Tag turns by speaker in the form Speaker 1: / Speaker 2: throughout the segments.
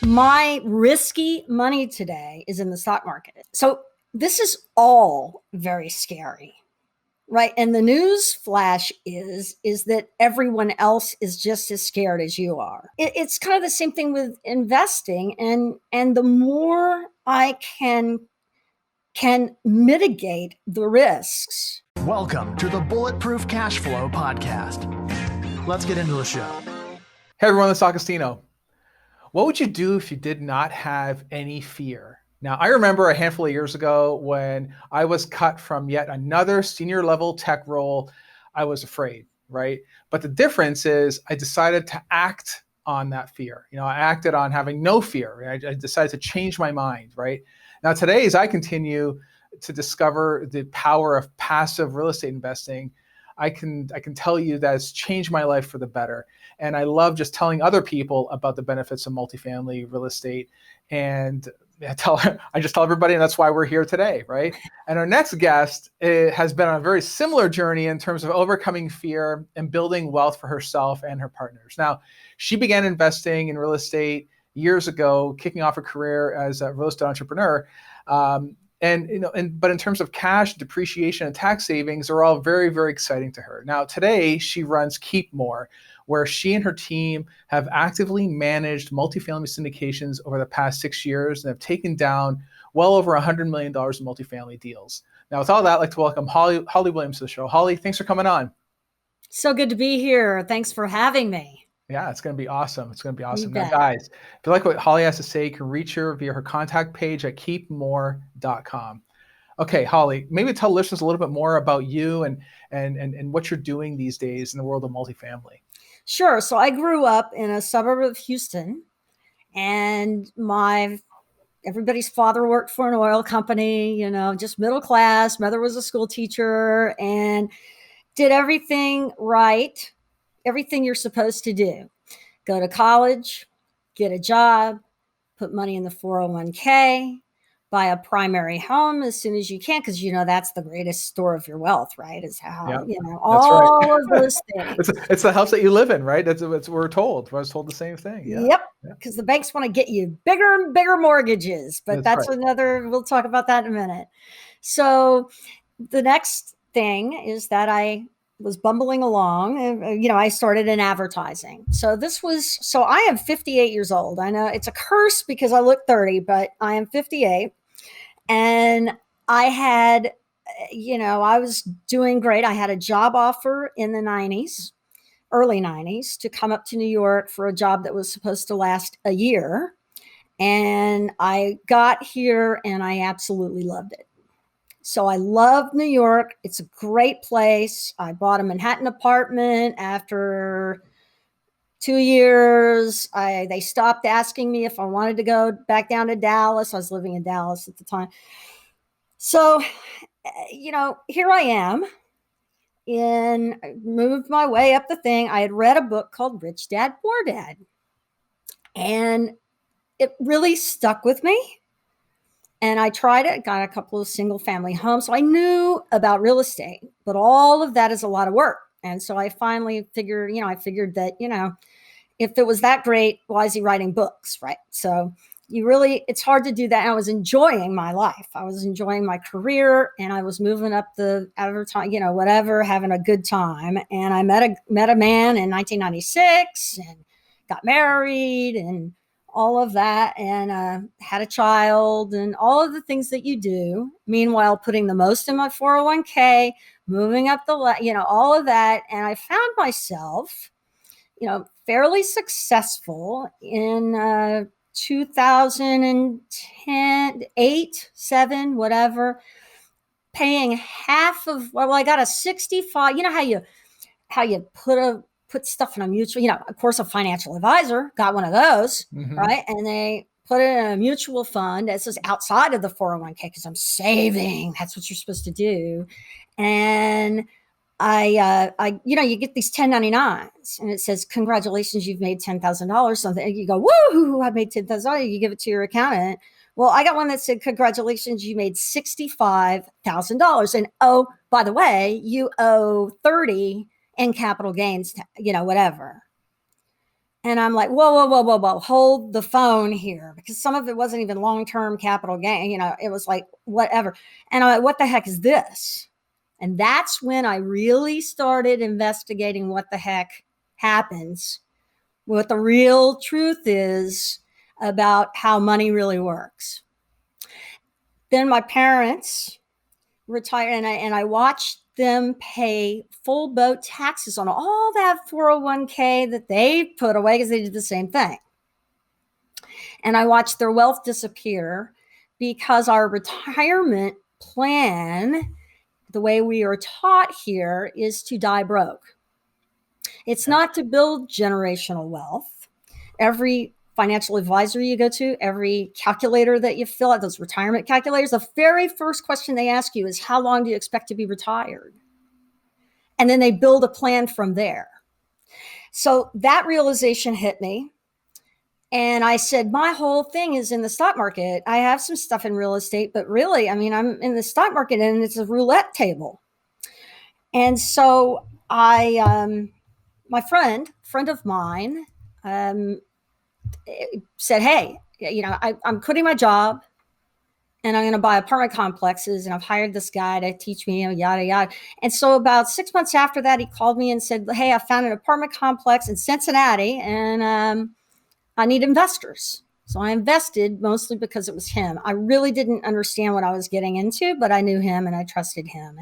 Speaker 1: My risky money today is in the stock market. So this is all very scary, right? And the news flash is that everyone else is just as scared as you are. It's kind of the same thing with investing, and the more I can mitigate the risks.
Speaker 2: Welcome to the Bulletproof Cashflow podcast. Let's get into the show.
Speaker 3: Hey everyone, it's Agostino. What would you do if you did not have any fear? Now, I remember a handful of years ago when I was cut from yet another senior level tech role. I was afraid, right? But the difference is I decided to act on that fear. I acted on having no fear. Right? I decided to change my mind, right? Now, today, as I continue to discover the power of passive real estate investing, I can tell you that it's changed my life for the better. And I love just telling other people about the benefits of multifamily real estate. And I just tell everybody, and that's why we're here today, right? And our next guest has been on a very similar journey in terms of overcoming fear and building wealth for herself and her partners. Now, she began investing in real estate years ago, kicking off a career as a real estate entrepreneur. But in terms of cash, depreciation, and tax savings are all very, very exciting to her. Now, today she runs KeepMore, where she and her team have actively managed multifamily syndications over the past 6 years and have taken down well over $100 million in multifamily deals. Now, with all that, I'd like to welcome Holly Williams to the show. Holly, thanks for coming on.
Speaker 1: So good to be here. Thanks for having me.
Speaker 3: Yeah, it's going to be awesome. It's going to be awesome. Now, guys, if you like what Holly has to say, you can reach her via her contact page at keepmore.com. Okay, Holly, maybe tell listeners a little bit more about you and what you're doing these days in the world of multifamily.
Speaker 1: Sure. So I grew up in a suburb of Houston, and everybody's father worked for an oil company, just middle class. Mother was a school teacher and did everything right. Everything you're supposed to do. Go to college, get a job, put money in the 401k, buy a primary home as soon as you can, because that's the greatest store of your wealth, right? Is how, all right. Of those things.
Speaker 3: It's the house that you live in, right? That's what we're told. I was told the same thing. Yeah.
Speaker 1: Yep. Because the banks want to get you bigger and bigger mortgages, but that's right. We'll talk about that in a minute. So the next thing is that I was bumbling along. I started in advertising. So I am 58 years old. I know it's a curse because I look 30, but I am 58. And I had, I was doing great. I had a job offer in the early 90s, to come up to New York for a job that was supposed to last a year. And I got here and I absolutely loved it. So I love New York. It's a great place. I bought a Manhattan apartment after 2 years. They stopped asking me if I wanted to go back down to Dallas. I was living in Dallas at the time. So, here I am. I moved my way up the thing. I had read a book called Rich Dad, Poor Dad. And it really stuck with me. And I tried it, got a couple of single family homes. So I knew about real estate, but all of that is a lot of work. And so I finally figured that, if it was that great, why is he writing books, right? So it's hard to do that. And I was enjoying my life. I was enjoying my career, and I was moving up the advertising, having a good time. And I met a man in 1996 and got married and all of that, and had a child, and all of the things that you do. Meanwhile, putting the most in my 401k, moving up all of that. And I found myself, fairly successful in 2010, 8, 7, whatever, paying half of, I got a 65, how you put stuff in a mutual, of course, a financial advisor got one of those, right? And they put it in a mutual fund. This is outside of the 401k because I'm saving. That's what you're supposed to do. And you get these 1099s, and it says, congratulations, you've made $10,000 something. And you go, woo, I made $10,000. You give it to your accountant. Well, I got one that said, congratulations, you made $65,000. And oh, by the way, you owe 30 in capital gains, whatever. And I'm like, whoa, whoa, whoa, whoa, whoa, hold the phone here, because some of it wasn't even long-term capital gain. It was like whatever. And I'm like, what the heck is this? And that's when I really started investigating what the heck happens, what the real truth is about how money really works. Then my parents retired, and I watched them pay full boat taxes on all that 401k that they put away, because they did the same thing. And I watched their wealth disappear, because our retirement plan, the way we are taught here, is to die broke. It's not to build generational wealth. Every financial advisor you go to, every calculator that you fill out, those retirement calculators, the very first question they ask you is, how long do you expect to be retired? And then they build a plan from there. So that realization hit me. And I said, my whole thing is in the stock market. I have some stuff in real estate, but really, I'm in the stock market, and it's a roulette table. And so my friend of mine, said, hey, I'm quitting my job, and I'm going to buy apartment complexes, and I've hired this guy to teach me, yada, yada. And so about 6 months after that, he called me and said, hey, I found an apartment complex in Cincinnati, and I need investors. So I invested, mostly because it was him. I really didn't understand what I was getting into, but I knew him and I trusted him.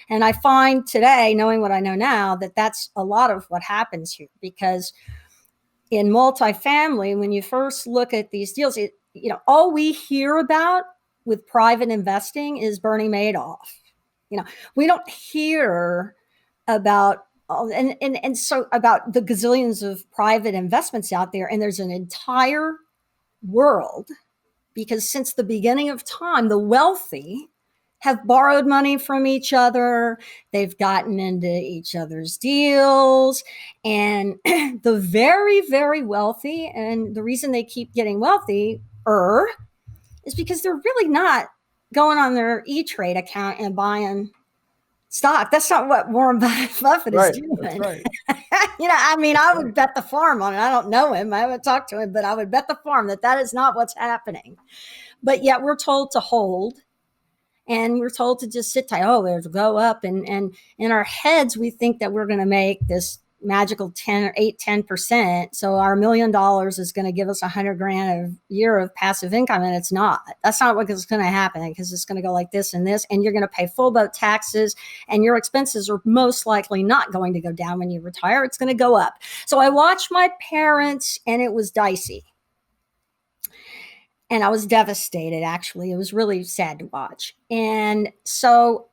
Speaker 1: And I find today, knowing what I know now, that that's a lot of what happens here, because in multifamily, when you first look at these deals, all we hear about with private investing is Bernie Madoff. We don't hear about so about the gazillions of private investments out there. And there's an entire world, because since the beginning of time, the wealthy have borrowed money from each other. They've gotten into each other's deals. And the very, very wealthy, and the reason they keep getting wealthier is because they're really not going on their E-Trade account and buying stock. That's not what Warren Buffett is doing.
Speaker 3: That's right.
Speaker 1: I would bet the farm on it. I don't know him. I haven't talked to him, but I would bet the farm that is not what's happening. But yet we're told to hold, and we're told to just sit tight. Oh, it'll go up. And in our heads, we think that we're going to make this magical 10%. So our $1 million is going to give us $100,000 a year of passive income. And it's not. That's not what's going to happen, because it's going to go like this and this, and you're going to pay full boat taxes, and your expenses are most likely not going to go down when you retire. It's going to go up. So I watched my parents, and it was dicey. And I was devastated, actually. It was really sad to watch. And so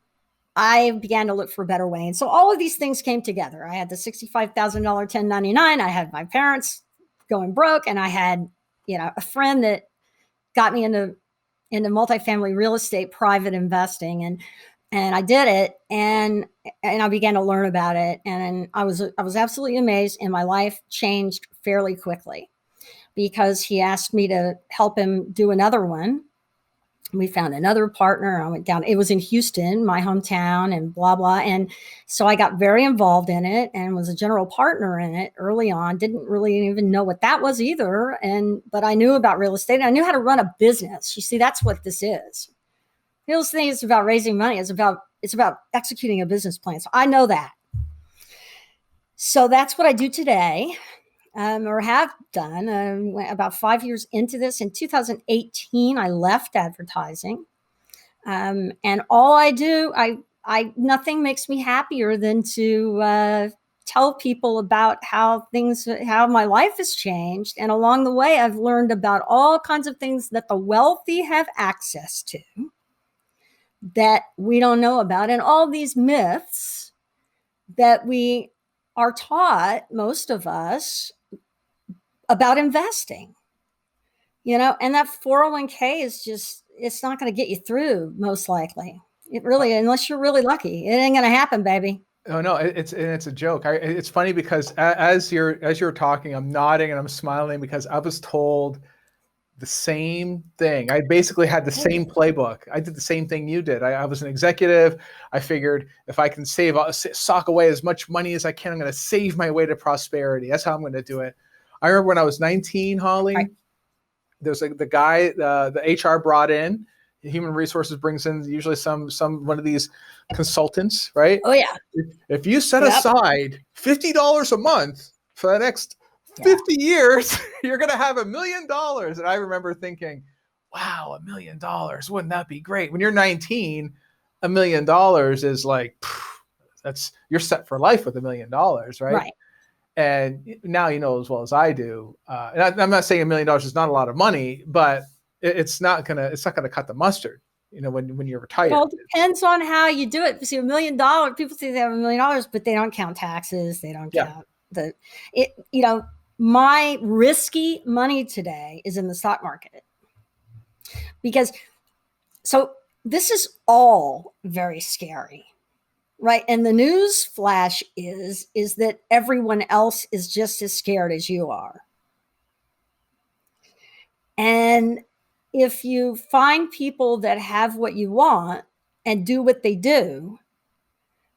Speaker 1: I began to look for a better way. And so all of these things came together. I had the $65,000 1099. I had my parents going broke, and I had, a friend that got me into multifamily real estate, private investing, and I did it, and I began to learn about it, and I was absolutely amazed, and my life changed fairly quickly, because he asked me to help him do another one. We found another partner. I went down. It was in Houston, my hometown, and blah, blah. And so I got very involved in it and was a general partner in it early on. Didn't really even know what that was either. But I knew about real estate. And I knew how to run a business. You see, that's what this is. Real estate is about raising money. It's about executing a business plan. So I know that. So that's what I do today. Or have done. About 5 years into this, in 2018, I left advertising, and all I do, nothing makes me happier than to tell people about how my life has changed. And along the way, I've learned about all kinds of things that the wealthy have access to that we don't know about, and all these myths that we are taught, most of us, about investing, and that 401k is just, it's not going to get you through, most likely. It really, unless you're really lucky, it ain't going to happen, baby.
Speaker 3: Oh no, it's a joke. It's funny because as you're talking, I'm nodding and I'm smiling, because I was told the same thing. I basically had the same playbook. I did the same thing you did. I was an executive. I figured if I can sock away as much money as I can, I'm going to save my way to prosperity. That's how I'm going to do it. I remember when I was 19, Holly,
Speaker 1: Right.
Speaker 3: there's the guy, the HR brought in, human resources brings in usually one of these consultants, right?
Speaker 1: Oh yeah.
Speaker 3: If you set
Speaker 1: Yep.
Speaker 3: aside $50 a month for the next 50 years, you're going to have $1 million. And I remember thinking, wow, $1 million, wouldn't that be great? When you're 19, $1 million is like, you're set for life with $1 million, right?
Speaker 1: Right.
Speaker 3: And now you know as well as I do. And I'm not saying $1 million is not a lot of money, but it's not gonna cut the mustard. You know, when you're retired.
Speaker 1: It all depends on how you do it. See, $1 million, people say they have $1 million, but they don't count taxes. They don't count my risky money today is in the stock market. Because so this is all very scary. Right. And the news flash is that everyone else is just as scared as you are. And if you find people that have what you want and do what they do,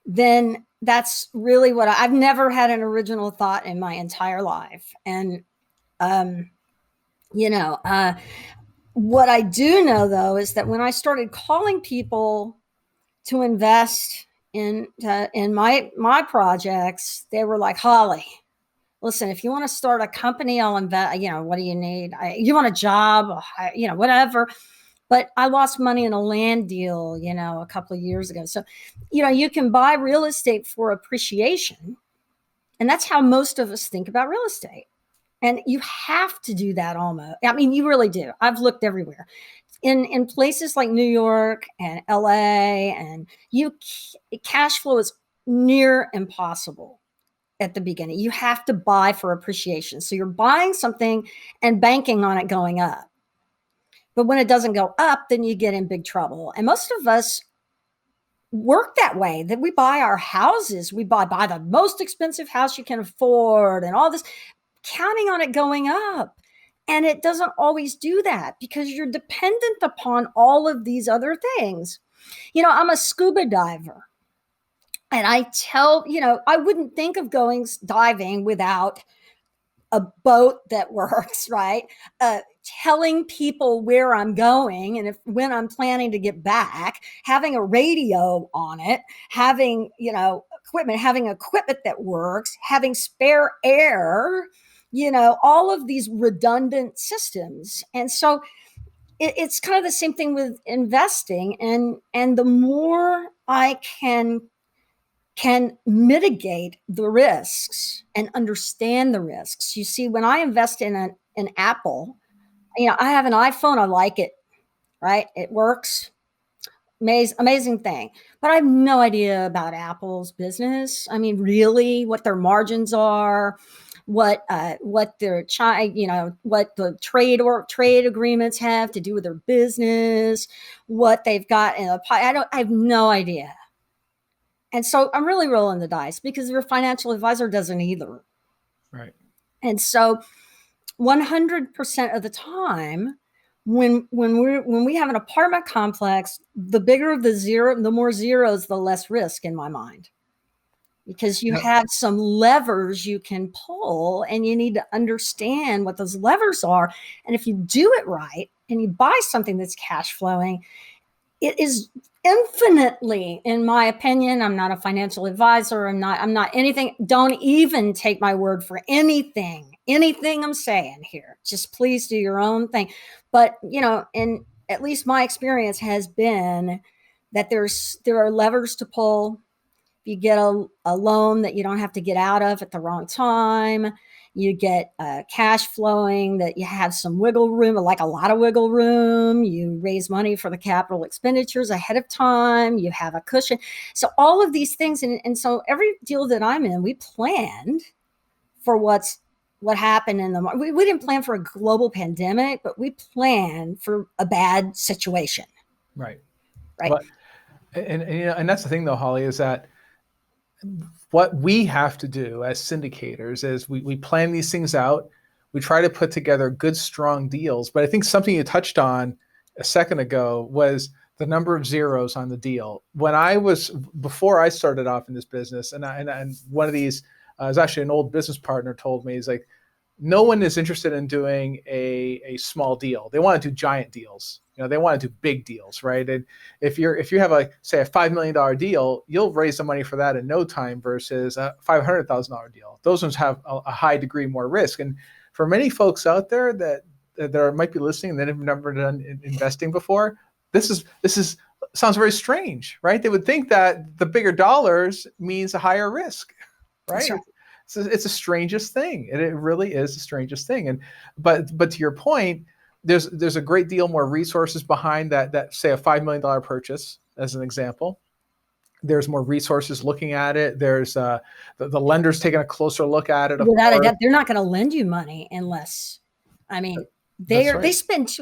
Speaker 1: then that's really what I've never had an original thought in my entire life. And, what I do know, though, is that when I started calling people to invest in my projects, they were like, Holly, listen, if you want to start a company, I'll invest. What do you need? You want a job? Whatever. But I lost money in a land deal, a couple of years ago. So, you can buy real estate for appreciation. And that's how most of us think about real estate. And you have to do that almost. I mean, you really do. I've looked everywhere. In places like New York and LA, and cash flow is near impossible at the beginning. You have to buy for appreciation. So you're buying something and banking on it going up. But when it doesn't go up, then you get in big trouble. And most of us work that way, that we buy our houses. We buy the most expensive house you can afford and all this, counting on it going up. And it doesn't always do that because you're dependent upon all of these other things. I'm a scuba diver. And I I wouldn't think of going diving without a boat that works, right? Telling people where I'm going and when I'm planning to get back, having a radio on it, having, equipment that works, having spare air, all of these redundant systems. And so it's kind of the same thing with investing. And the more I can mitigate the risks and understand the risks. You see, when I invest in an Apple, I have an iPhone. I like it, right? It works. Amazing thing. But I have no idea about Apple's business. I mean, really, what their margins are, what their what the trade agreements have to do with their business, what they've got in I have no idea. And so I'm really rolling the dice because your financial advisor doesn't either.
Speaker 3: Right.
Speaker 1: And so 100% of the time, when we have an apartment complex, the bigger the more zeros, the less risk in my mind. Because you have some levers you can pull and you need to understand what those levers are. And if you do it right and you buy something that's cash flowing, it is infinitely, in my opinion, I'm not a financial advisor. I'm not anything. Don't even take my word for anything I'm saying here. Just please do your own thing. But, and at least my experience has been that there are levers to pull. If you get a loan that you don't have to get out of at the wrong time, you get cash flowing, that you have some wiggle room, like a lot of wiggle room. You raise money for the capital expenditures ahead of time. You have a cushion. So all of these things. And so every deal that I'm in, we planned for what happened in the market. We didn't plan for a global pandemic, but we planned for a bad situation.
Speaker 3: Right.
Speaker 1: Right.
Speaker 3: And that's the thing, though, Holly, is that what we have to do as syndicators is we plan these things out. We try to put together good, strong deals. But I think something you touched on a second ago was the number of zeros on the deal. Before I started off in this business, and one of these, it was actually an old business partner told me, he's like, no one is interested in doing a small deal. They want to do giant deals. They want to do big deals, right? And if you have say a $5 million deal, you'll raise the money for that in no time versus a $500,000 deal. Those ones have a high degree more risk. And for many folks out there that might be listening that have never done investing before, this sounds very strange, right? They would think that the bigger dollars means a higher risk, right?
Speaker 1: That's right.
Speaker 3: It's the strangest thing. It really is the strangest thing. But to your point, there's a great deal more resources behind that say a $5 million purchase, as an example. There's more resources looking at it. There's the lenders taking a closer look at it.
Speaker 1: Without a doubt, they're not going to lend you money unless, they spend.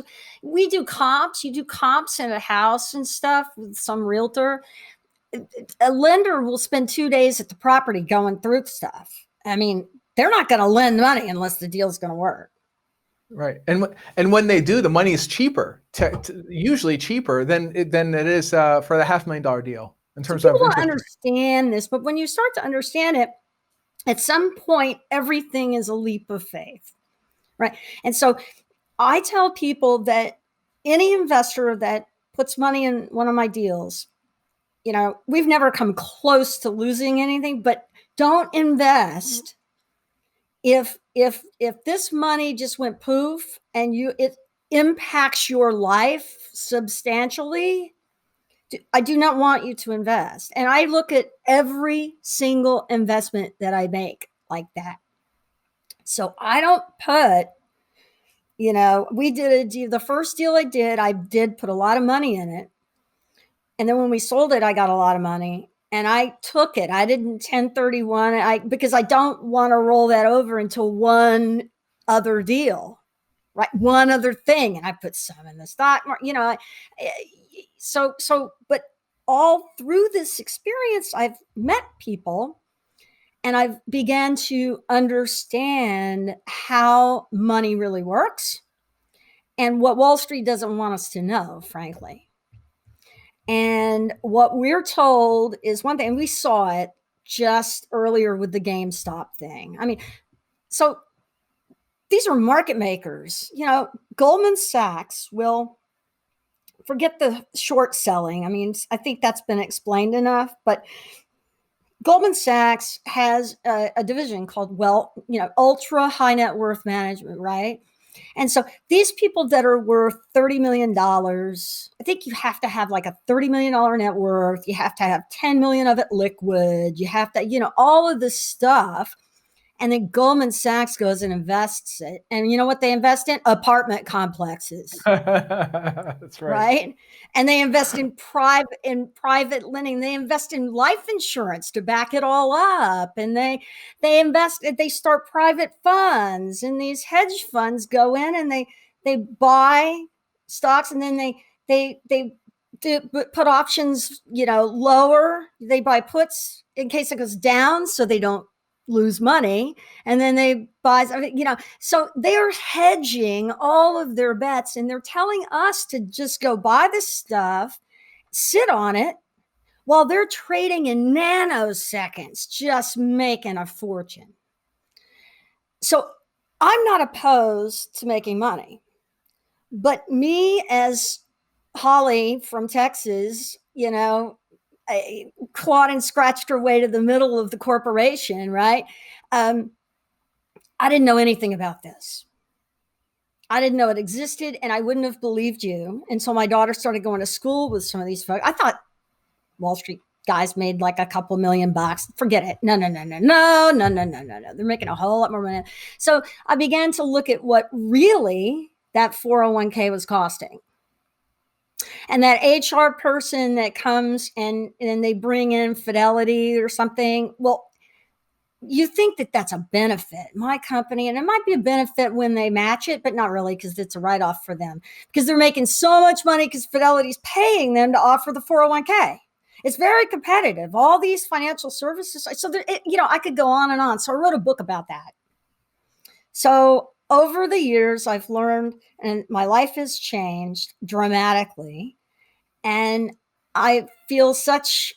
Speaker 1: We do comps. You do comps in a house and stuff with some realtor. A lender will spend 2 days at the property going through stuff. They're not going to lend money unless the deal's going to work.
Speaker 3: Right. And when they do, the money is cheaper, usually cheaper than it is for the $500,000 deal in terms of.
Speaker 1: People don't understand this, but when you start to understand it, at some point, everything is a leap of faith, right? And so I tell people that any investor that puts money in one of my deals, we've never come close to losing anything, but don't invest if this money just went poof and it impacts your life substantially. I do not want you to invest. And I look at every single investment that I make like that. So I don't put, we did a deal. The first deal I did put a lot of money in it. And then when we sold it, I got a lot of money and I took it. I didn't 1031 because I don't want to roll that over into one other deal, right? One other thing. And I put some in the stock market, but all through this experience, I've met people and I've began to understand how money really works and what Wall Street doesn't want us to know, frankly. And what we're told is one thing, and we saw it just earlier with the GameStop thing. So these are market makers. Goldman Sachs will forget the short selling. I think that's been explained enough, but Goldman Sachs has a division called ultra high net worth management, right? And so these people that are worth $30 million, I think you have to have like a $30 million net worth. You have to have 10 million of it liquid. You have to, all of this stuff. And then Goldman Sachs goes and invests it. And you know what they invest in? Apartment complexes.
Speaker 3: That's right.
Speaker 1: Right. And they invest in private lending. They invest in life insurance to back it all up. And they start private funds, and these hedge funds go in and they buy stocks, and then they put options, lower. They buy puts in case it goes down so they don't lose money, and then they buy, so they're hedging all of their bets, and they're telling us to just go buy this stuff, sit on it while they're trading in nanoseconds, just making a fortune. So I'm not opposed to making money, but me as Holly from Texas, clawed and scratched her way to the middle of the corporation, right? I didn't know anything about this. I didn't know it existed, and I wouldn't have believed you until my daughter started going to school with some of these folks. I thought Wall Street guys made like a couple $1,000,000. Forget it. No. They're making a whole lot more money. So I began to look at what really that 401k was costing. And that HR person that comes and they bring in Fidelity or something, well, you think that that's a benefit, my company, and it might be a benefit when they match it, but not really, because it's a write-off for them because they're making so much money because Fidelity's paying them to offer the 401k. It's very competitive. All these financial services. So, I could go on and on. So I wrote a book about that. So over the years, I've learned, and my life has changed dramatically. And I feel such,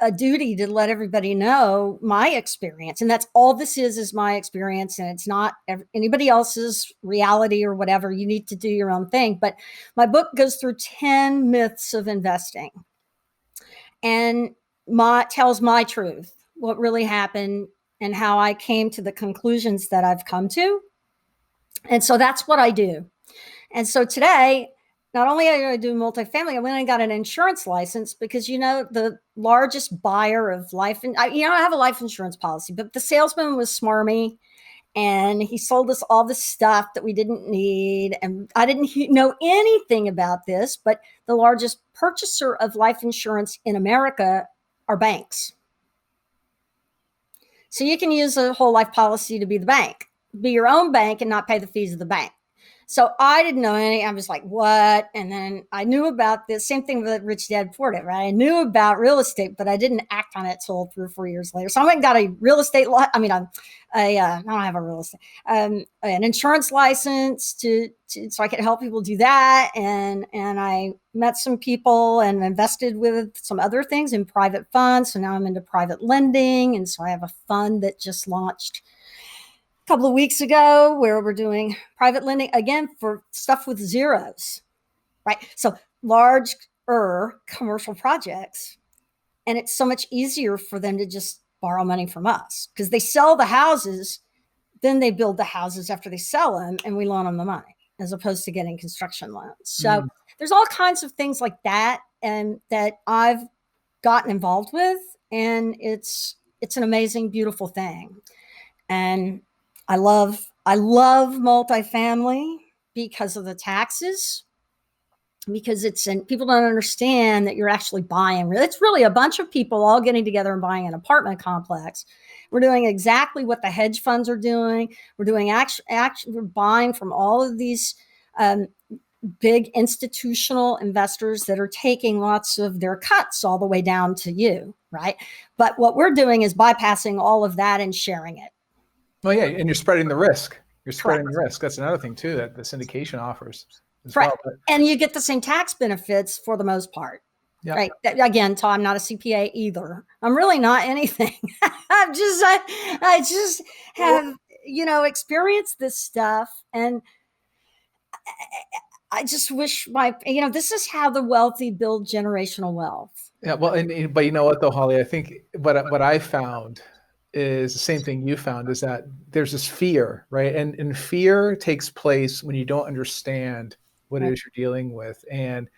Speaker 1: a duty to let everybody know my experience. And that's all this is my experience. And it's not anybody else's reality or whatever. You need to do your own thing. But my book goes through 10 myths of investing and tells my truth, what really happened and how I came to the conclusions that I've come to. And so that's what I do. And so today, not only do I do multifamily, I went and got an insurance license because, the largest buyer of life, and I have a life insurance policy, but the salesman was smarmy and he sold us all this stuff that we didn't need. And I didn't know anything about this, but the largest purchaser of life insurance in America are banks. So you can use a whole life policy to be the bank, be your own bank and not pay the fees of the bank. So I didn't know any. I was like, what? And then I knew about this. Same thing with Rich Dad Poor Dad, right? I knew about real estate, but I didn't act on it till 3 or 4 years later. So I went and got a real estate. I don't have a real estate, an insurance license so I could help people do that. And I met some people and invested with some other things in private funds. So now I'm into private lending. And so I have a fund that just launched couple of weeks ago where we're doing private lending again for stuff with zeros, right? So larger commercial projects. And it's so much easier for them to just borrow money from us because they sell the houses, then they build the houses after they sell them and we loan them the money as opposed to getting construction loans. So there's all kinds of things like that and that I've gotten involved with. And it's an amazing, beautiful thing. And I love multifamily because of the taxes, because people don't understand that you're actually buying. It's really a bunch of people all getting together and buying an apartment complex. We're doing exactly what the hedge funds are doing. We're doing we're buying from all of these big institutional investors that are taking lots of their cuts all the way down to you, right? But what we're doing is bypassing all of that and sharing it.
Speaker 3: Well, yeah, and you're spreading the risk. You're spreading the risk. That's another thing too that the syndication offers as well.
Speaker 1: And you get the same tax benefits for the most part. Yep. Right. Again, Tom, I'm not a CPA either. I'm really not anything. I just have, experienced this stuff, and I just wish this is how the wealthy build generational wealth.
Speaker 3: Yeah. Well, but you know what though, Holly, I think what I found is the same thing you found, is that there's this fear, right? And fear takes place when you don't understand what it is you're dealing with. And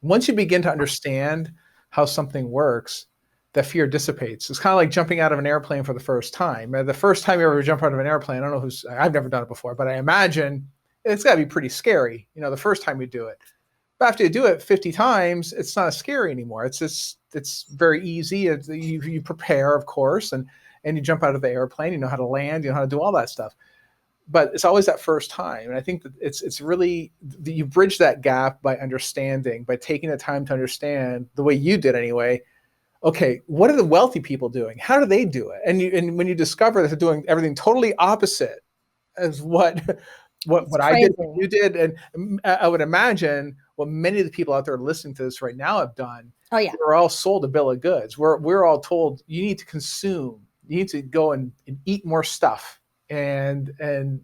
Speaker 3: once you begin to understand how something works, that fear dissipates. It's kind of like jumping out of an airplane for the first time. The first time you ever jump out of an airplane, I don't know I've never done it before, but I imagine it's gotta be pretty scary, the first time you do it. But after you do it 50 times, it's not scary anymore. It's very easy. You prepare, of course, and you jump out of the airplane, you know how to land, you know how to do all that stuff. But it's always that first time. And I think that it's really, you bridge that gap by understanding, by taking the time to understand the way you did anyway. Okay, what are the wealthy people doing? How do they do it? And when you discover that they're doing everything totally opposite as what I did, what you did, and I would imagine what many of the people out there listening to this right now have done.
Speaker 1: Oh yeah,
Speaker 3: we're all sold a bill of goods. We're all told you need to consume. You need to go and eat more stuff and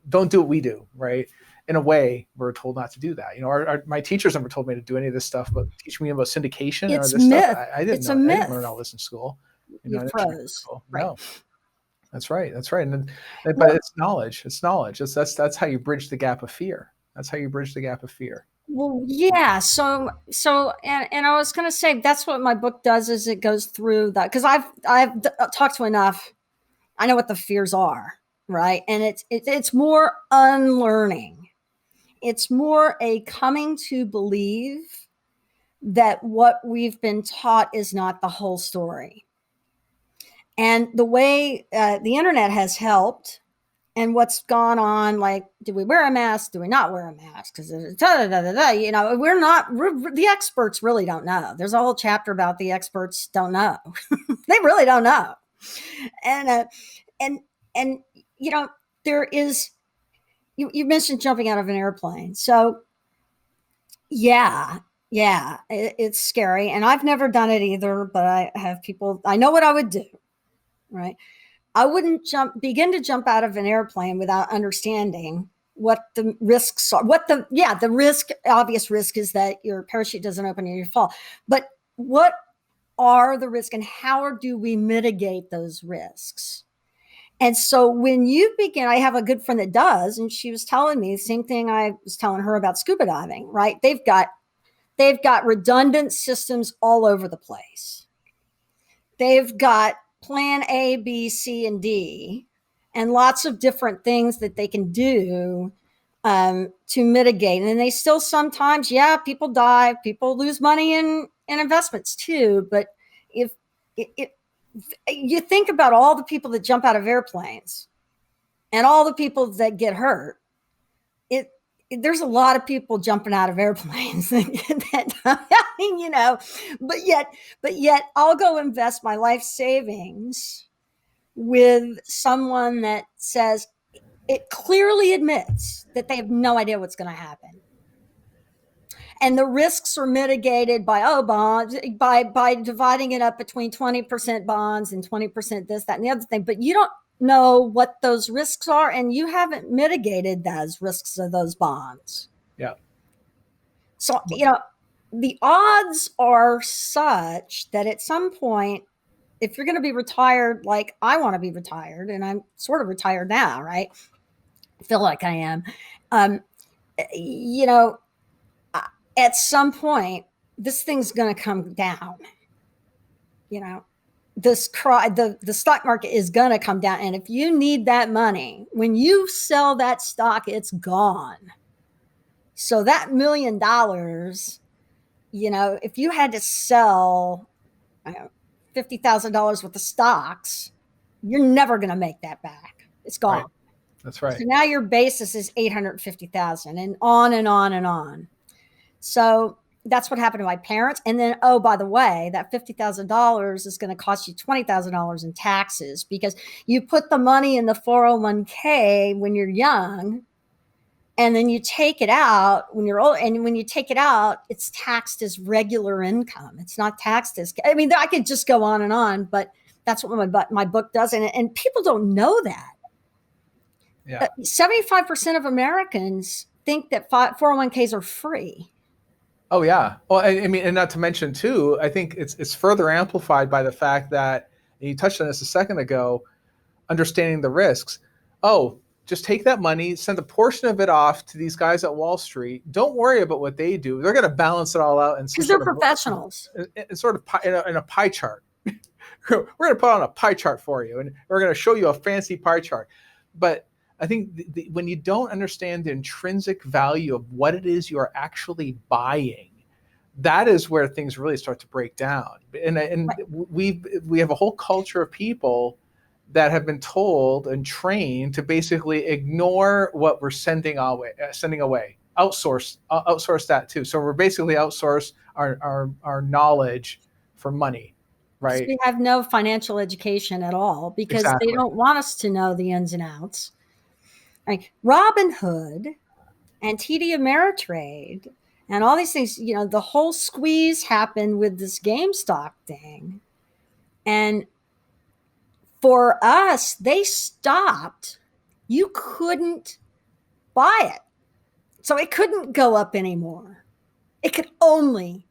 Speaker 3: don't do what we do, right? In a way, we're told not to do that. My teachers never told me to do any of this stuff, but teach me about syndication.
Speaker 1: It's myth.
Speaker 3: Stuff. I didn't know. I didn't learn all this in school.
Speaker 1: You froze.
Speaker 3: Right. No. That's right. But it's knowledge. That's how you bridge the gap of fear. That's how you bridge the gap of fear.
Speaker 1: Well, yeah. So, and I was going to say, that's what my book does, is it goes through that, because I've talked to enough. I know what the fears are, right? And it's more unlearning. It's more a coming to believe that what we've been taught is not the whole story. And the way the internet has helped, and what's gone on, like, do we wear a mask? Do we not wear a mask? Because we're the experts really don't know. There's a whole chapter about the experts don't know. They really don't know. And there is, you mentioned jumping out of an airplane. So yeah, Yeah, it's scary. And I've never done it either, but I have people, I know what I would do, right? I wouldn't begin to jump out of an airplane without understanding what the risks are. Obvious risk is that your parachute doesn't open and you fall. But what are the risks and how do we mitigate those risks? And so when you begin, I have a good friend that does, and she was telling me the same thing I was telling her about scuba diving, right? They've got redundant systems all over the place. They've got plan A, B, C, and D, and lots of different things that they can do to mitigate. And they still sometimes, people die, people lose money in investments too. But if you think about all the people that jump out of airplanes and all the people that get hurt, there's a lot of people jumping out of airplanes but yet I'll go invest my life savings with someone that says it clearly admits that they have no idea what's going to happen. And the risks are mitigated by bonds, by dividing it up between 20% bonds and 20% this, that, and the other thing. But you don't know what those risks are, and you haven't mitigated those risks of those bonds.
Speaker 3: Yeah.
Speaker 1: So, the odds are such that at some point, if you're going to be retired, like I want to be retired, and I'm sort of retired now, right? I feel like I am. At some point, this thing's going to come down. The stock market is going to come down. And if you need that money, when you sell that stock, it's gone. So that $1 million, if you had to sell $50,000 worth of stocks, you're never going to make that back. It's gone.
Speaker 3: Right. That's right.
Speaker 1: So now your basis is $850,000 and on and on and on. So that's what happened to my parents. And then, by the way, that $50,000 is going to cost you $20,000 in taxes because you put the money in the 401k when you're young, and then you take it out when you're old. And when you take it out, it's taxed as regular income. It's not taxed as, I could just go on, but that's what my book does. And people don't know that.
Speaker 3: Yeah.
Speaker 1: 75% of Americans think that 401ks are free.
Speaker 3: Oh yeah. Well, and not to mention too, I think it's further amplified by the fact that, and you touched on this a second ago, understanding the risks. Oh, just take that money, send a portion of it off to these guys at Wall Street. Don't worry about what they do. They're going to balance it all out.
Speaker 1: Because they're professionals.
Speaker 3: It's sort of in a pie chart. We're going to put on a pie chart for you, and we're going to show you a fancy pie chart. But I think when you don't understand the intrinsic value of what it is you are actually buying, that is where things really start to break down. And right. we have a whole culture of people that have been told and trained to basically ignore what we're sending away, outsource that too. So we're basically outsource our knowledge for money. Right.
Speaker 1: So we have no financial education at all because They don't want us to know the ins and outs. Right. Robinhood and TD Ameritrade and all these things, the whole squeeze happened with this GameStop thing. And for us, they stopped. You couldn't buy it. So it couldn't go up anymore. It could only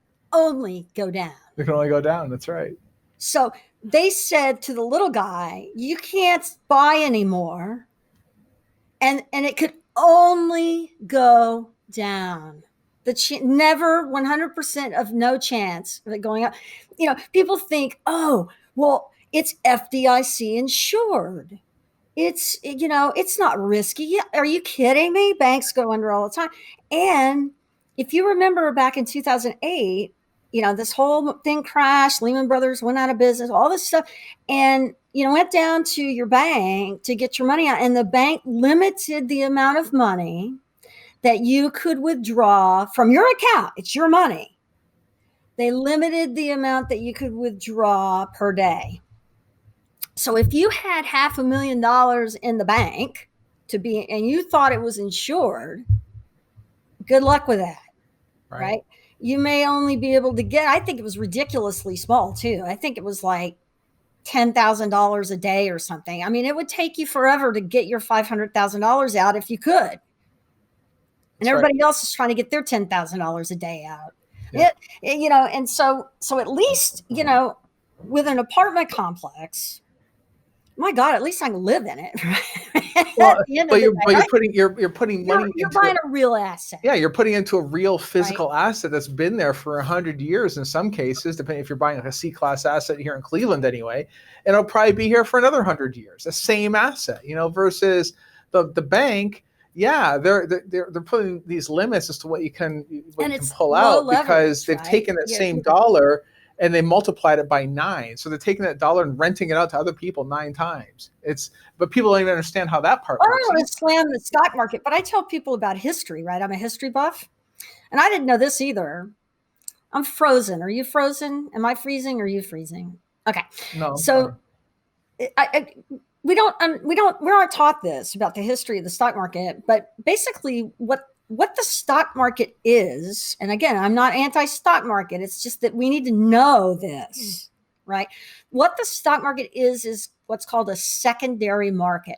Speaker 1: go down.
Speaker 3: It can only go down. That's right.
Speaker 1: So they said to the little guy, you can't buy anymore. And it could only go down. Never 100% of no chance of it going up. People think, it's FDIC insured. It's not risky. Are you kidding me? Banks go under all the time. And if you remember back in 2008, this whole thing crashed, Lehman Brothers went out of business, all this stuff. And, went down to your bank to get your money out. And the bank limited the amount of money that you could withdraw from your account. It's your money. They limited the amount that you could withdraw per day. So if you had $500,000 in the bank and you thought it was insured, good luck with that. Right? you may only be able to get, I think it was ridiculously small too. I think it was like $10,000 a day or something. I mean, it would take you forever to get your $500,000 out if you could. And everybody else is trying to get their $10,000 a day out. Yeah. And so at least, with an apartment complex, my God, at least I can live in it. Right?
Speaker 3: Well, but you're putting money.
Speaker 1: You're buying a real asset.
Speaker 3: Yeah, you're putting into a real physical asset that's been there for 100 years in some cases, depending if you're buying like a C-class asset here in Cleveland anyway, and it'll probably be here for another 100 years. The same asset, versus the bank. Yeah, they're putting these limits as to what you can pull out because they've taken that same dollar and they multiplied it by 9. So they're taking that dollar and renting it out to other people 9 times. But people don't even understand how that part works.
Speaker 1: I don't want to slam the stock market, but I tell people about history, right? I'm a history buff. And I didn't know this either. I'm frozen. Are you frozen? Am I freezing? Or are you freezing? Okay.
Speaker 3: No.
Speaker 1: So we're not taught this about the history of the stock market, but basically what the stock market is, and again, I'm not anti-stock market. It's just that we need to know this, right? What the stock market is what's called a secondary market.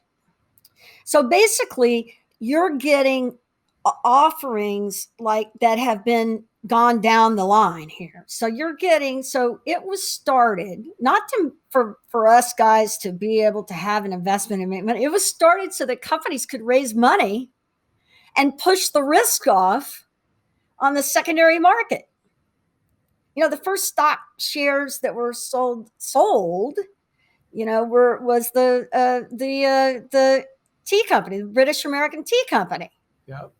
Speaker 1: So basically, you're getting offerings like that have been gone down the line here. So it was started not for us guys to be able to have an investment and make money. It was started so that companies could raise money and push the risk off on the secondary market. The first stock shares that were sold, was the tea company, the British American Tea Company.
Speaker 3: Yep.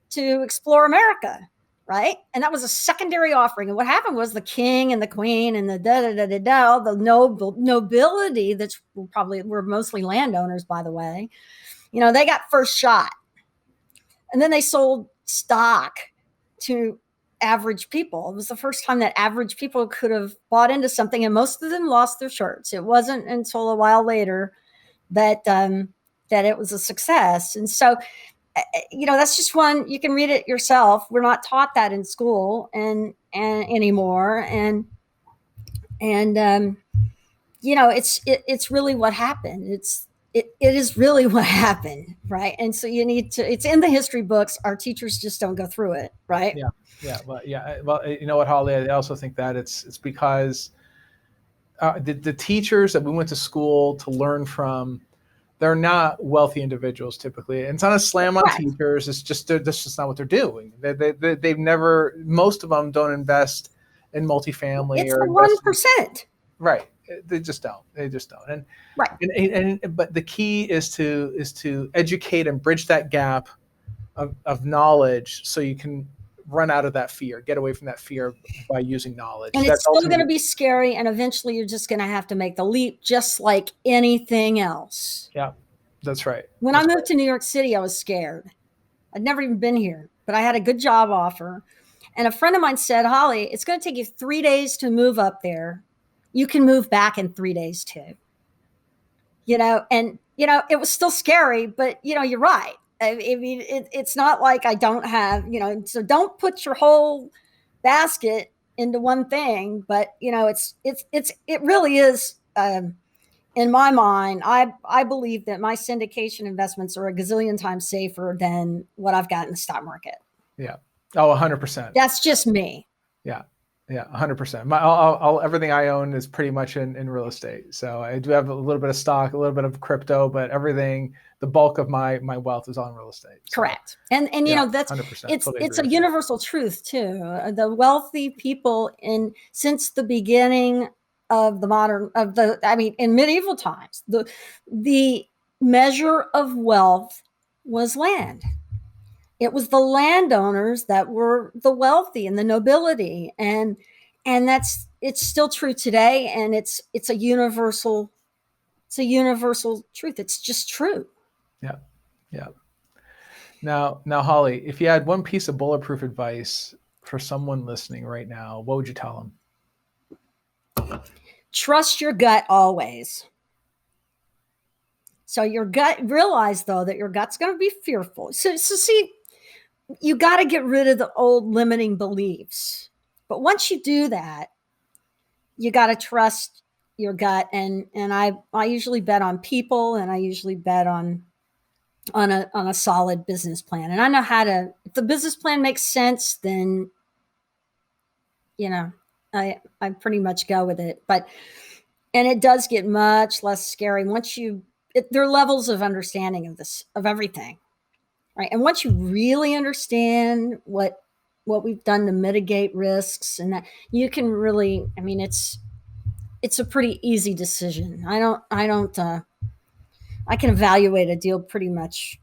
Speaker 1: To explore America, right? And that was a secondary offering. And what happened was the king and the queen and the all the nobility that's were mostly landowners, by the way. They got first shot. And then they sold stock to average people. It was the first time that average people could have bought into something, and most of them lost their shirts. It wasn't until a while later that it was a success. And so, that's just one, you can read it yourself. We're not taught that in school and anymore. It's really what happened. It is really what happened, right? And so it's in the history books. Our teachers just don't go through it, right?
Speaker 3: Yeah. Well, you know what, Holly? I also think that it's because the teachers that we went to school to learn from, they're not wealthy individuals typically. And it's not a slam on teachers. It's just that's just not what they're doing. They've never. Most of them don't invest in multifamily.
Speaker 1: It's the 1%.
Speaker 3: Right. They just don't. And but the key is to educate and bridge that gap of knowledge so you can run out of that fear, get away from that fear by using knowledge.
Speaker 1: And it's still going to be scary, and eventually you're just going to have to make the leap, just like anything else.
Speaker 3: Yeah, that's right.
Speaker 1: When I moved to New York City, I was scared. I'd never even been here, but I had a good job offer. And a friend of mine said, Holly, it's going to take you 3 days to move up there. You can move back in 3 days too. It was still scary, but you're right. I mean, it's not like I don't have, so don't put your whole basket into one thing, but it really is, in my mind, I believe that my syndication investments are a gazillion times safer than what I've got in the stock market.
Speaker 3: Yeah. Oh, 100%.
Speaker 1: That's just me.
Speaker 3: Yeah. Yeah, 100%. Everything I own is pretty much in real estate. So I do have a little bit of stock, a little bit of crypto, but the bulk of my wealth is on real estate. So,
Speaker 1: correct. And that's 100%. It's a universal truth too. The wealthy people since the beginning of in medieval times, the measure of wealth was land. It was the landowners that were the wealthy and the nobility, and it's still true today. And it's a universal truth. It's just true.
Speaker 3: Yeah. Yeah. Now, Holly, if you had one piece of bulletproof advice for someone listening right now, what would you tell them?
Speaker 1: Trust your gut always. So your gut, realize though that your gut's going to be fearful. So see, you got to get rid of the old limiting beliefs. But once you do that, you got to trust your gut. And I usually bet on people, and I usually bet on a solid business plan. And I know how to, if the business plan makes sense, then, I pretty much go with it. And it does get much less scary once there are levels of understanding of everything. Right. And once you really understand what we've done to mitigate risks, and that you can really, it's a pretty easy decision. I can evaluate a deal pretty much,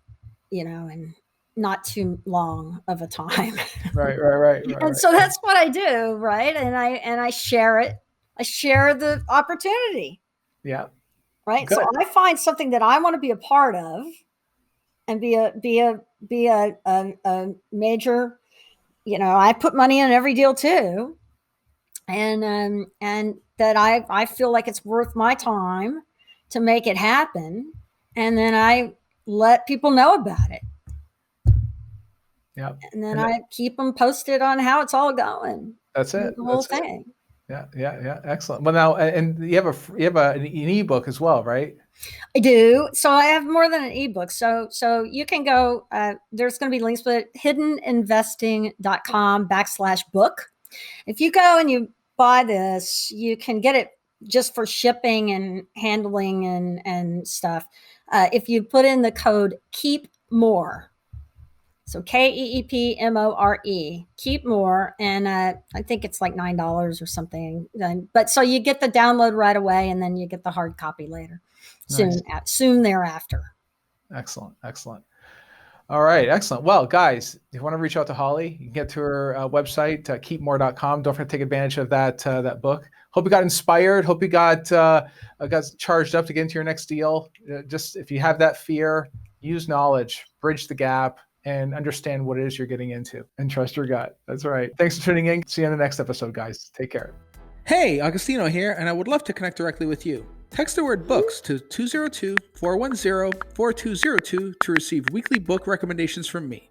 Speaker 1: in not too long of a time.
Speaker 3: Right.
Speaker 1: And so that's what I do. Right. And I share it. I share the opportunity.
Speaker 3: Yeah.
Speaker 1: Right.
Speaker 3: Good.
Speaker 1: So I find something that I want to be a part of, and be a major, I put money in every deal too. And that I feel like it's worth my time to make it happen. And then I let people know about it.
Speaker 3: Yeah.
Speaker 1: And then I keep them posted on how it's all going.
Speaker 3: That's it.
Speaker 1: The whole thing.
Speaker 3: Yeah. Excellent. Well, now, and you have an ebook as well, right?
Speaker 1: I do. So I have more than an ebook. So you can go, there's going to be links, but hiddeninvesting.com/book. If you go and you buy this, you can get it just for shipping and handling and stuff. If you put in the code KeepMore, so KeepMore, KeepMore, and I think it's like $9 or something. But so you get the download right away, and then you get the hard copy later, soon thereafter.
Speaker 3: Excellent. All right, excellent. Well, guys, if you want to reach out to Holly, you can get to her website, keepmore.com. Don't forget to take advantage of that book. Hope you got inspired. Hope you got charged up to get into your next deal. Just if you have that fear, use knowledge, bridge the gap, and understand what it is you're getting into, and trust your gut. That's right. Thanks for tuning in. See you on the next episode, guys. Take care. Hey, Agostino here, and I would love to connect directly with you. Text the word books to 202-410-4202 to receive weekly book recommendations from me.